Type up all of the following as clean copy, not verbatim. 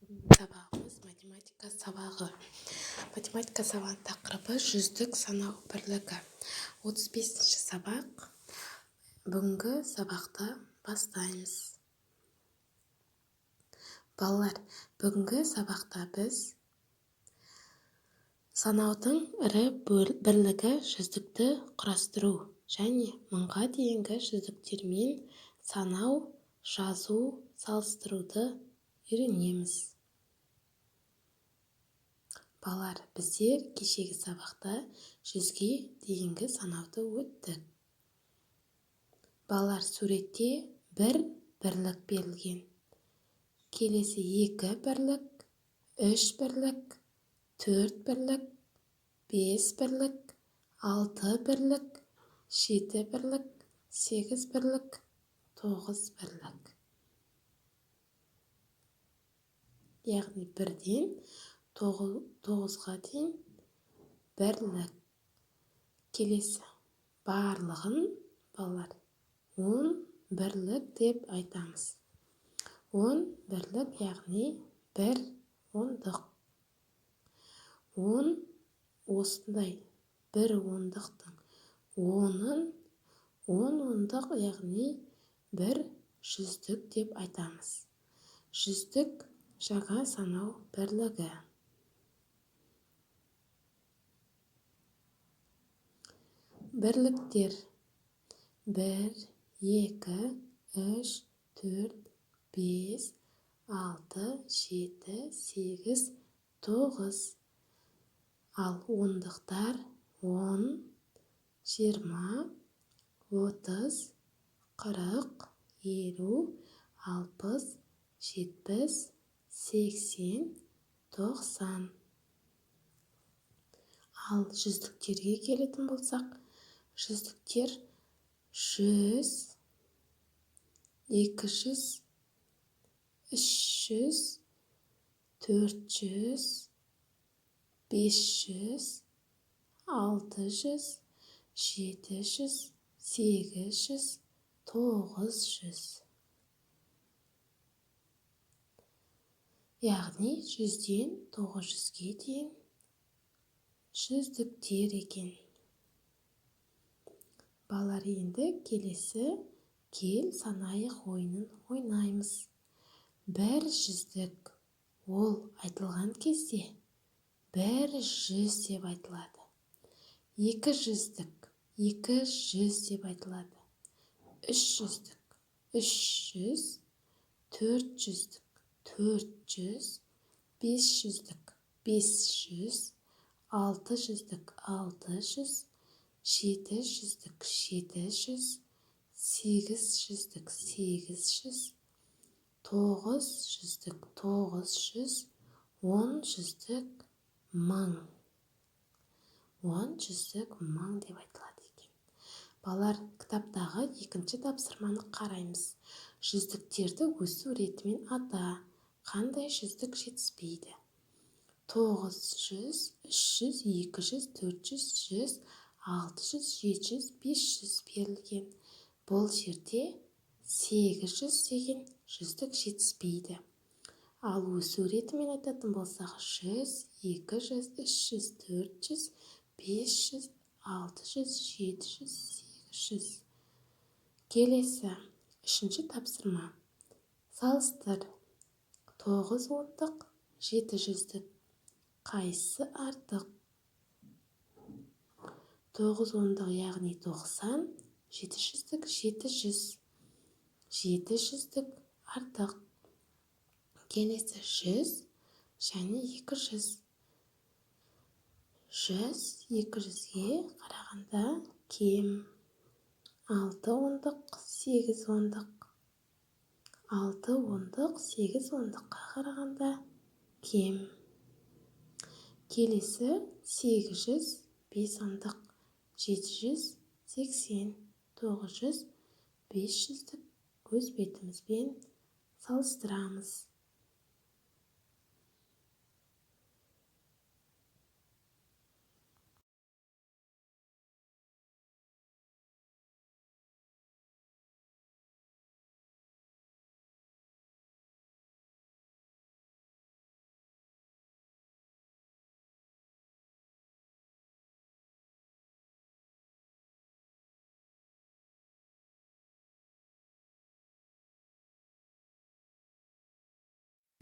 Сабағымыз математика сабағы. Математика сабағының тақырыбы жүздік санау бірлігі. 35-ші сабақ. Бүгінгі сабақты бастаймыз. Балалар, бүгінгі сабақта біз санаудың ірі бірлігі жүздікті құрастыру және мыңға дейінгі жүздіктермен санау, жазу, салыстыруды үйренеміз. Балалар, біздер кешегі сабақта 100-ге дейінгі санауды өттік. Балалар, суретте бір бірлік берілген. Келесі 2 бірлік, 3 бірлік, 4 бірлік, 5 бірлік, 6 бірлік, 7 бірлік, 8 бірлік, 9 бірлік. Яғни 1-ден 9-ға дейін бірлік. Келесі барлығын балалар 10 бірлік деп айтамыз. 10 бірлік, яғни 1 ондық. 10 осындай 1 ондықтың 10-ын 10 ондық, яғни 1 жүздік деп айтамыз. Жүздік жаңа санау бірлігі. Бірліктер 1, 2, 3, 4, 5, 6, 7, 8, 9. Ал ондықтар 10, 20, 30, 40, 50, 60, 70, 80, 90. Ал жүздіктерге келетін болсақ, жүздіктер 100, 200, 300, 400, 500, 600, 700, 800, 900. Яғни 100-ден 900-ге дейін жүздіктер екен. Балалар, енді келесі кел санайық ойынын ойнаймыз. Бір жүздік ол айтылған кезде 100 деп айтылады. 2 жүздік 200 деп айтылады. 3 жүздік 300, 4 жүздік 400, 5 жүздік 500, 6 жүздік 600, 7 жүздік 700, 8 жүздік 800, 9 жүздік 900, 10 жүздік 1000. 10 жүздік 1000 деп айтылады екен. Балалар, кітаптағы 2-ші тапсырманы қараймыз. Жүздіктерді өсу ретімен ата. Қандай жүздік жетіспейді? 900, 300, 200, 400, 100, 600, 700, 500 берілген. Бұл жерде 800 деген жүздік жетіспейді. Ал өсу ретімен айтатын болсақ, 100, 200, 300, 400, 500, 600, 700, 800. Келесі 3-ші тапсырма. Салыстыр. 9 ондық, 7 жүздік. Қайсысы артық? 9 ондық, яғни 90, 7 жүздік 700. 7 жүздік артық. Келесі 100 және 200. 100 200-ге қарағанда кем. 6 ондық, 8 ондық. 6 ондық 8 ондыққа қарағанда кем. Келесі 800, 5 ондық. 700, 80, 900, 500-дік өз бетімізбен салыстырамыз.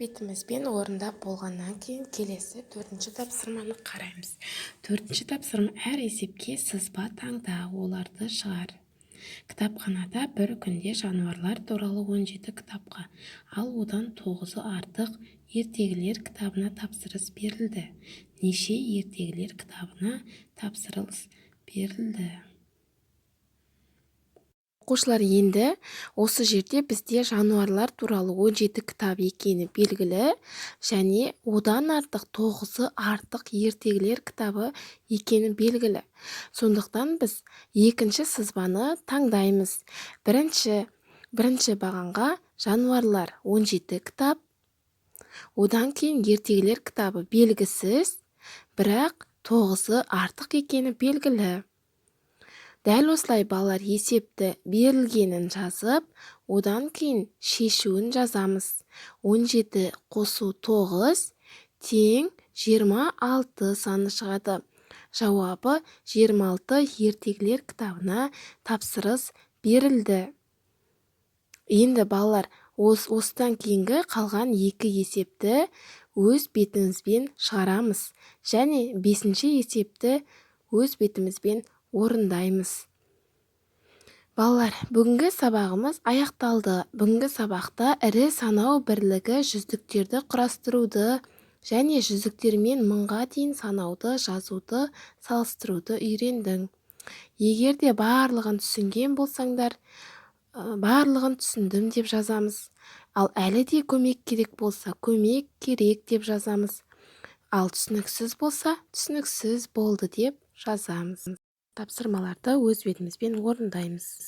бетімізбен орындап болғаннан кейін келесі төртінші тапсырманы қараймыз. Төртінші тапсырма: әр есепке сызба таңда, оларды шығар. Кітапханада бір күнде жануарлар туралы 17 кітапқа, ал одан 9-ы артық ертегілер кітабына тапсырыс берілді. Неше ертегілер кітабына тапсырыс берілді? Оқушылар, енді осы жерде бізде жануарлар туралы 17 кітап екені белгілі, және одан артық 9-ы артық ертегілер кітабы екені белгілі. Сондықтан біз екінші сызбаны таңдаймыз. Бірінші бағанға жануарлар 17 кітап, одан кейін ертегілер кітабы белгісіз, бірақ 9-ы артық екені белгілі. Дәл осылай балалар есепті берілгенін жазып, одан кейін шешуін жазамыз. 17 қосу 9 тең 26 саны шығады. Жауабы 26 ертегілер кітабына тапсырыс берілді. Енді балалар осыдан кейінгі қалған екі есепті өз бетімізбен шығарамыз, және 5-ші есепті өз бетімізбен орындаймыз. Балалар, бүгінгі сабағымыз аяқталды. Бүгінгі сабақта ірі санау бірлігі жүздіктерді құрастыруды және жүздіктермен 1000-ға дейін санауды, жазуды, салыстыруды үйрендің. Егер де барлығын түсінген болсаңдар, барлығын түсіндім деп жазамыз. Ал әлі де көмек керек болса, көмек керек деп жазамыз. Ал түсініксіз болса, түсініксіз болды деп жазамыз. Тапсырмаларды өз бетімізбен орындаймыз.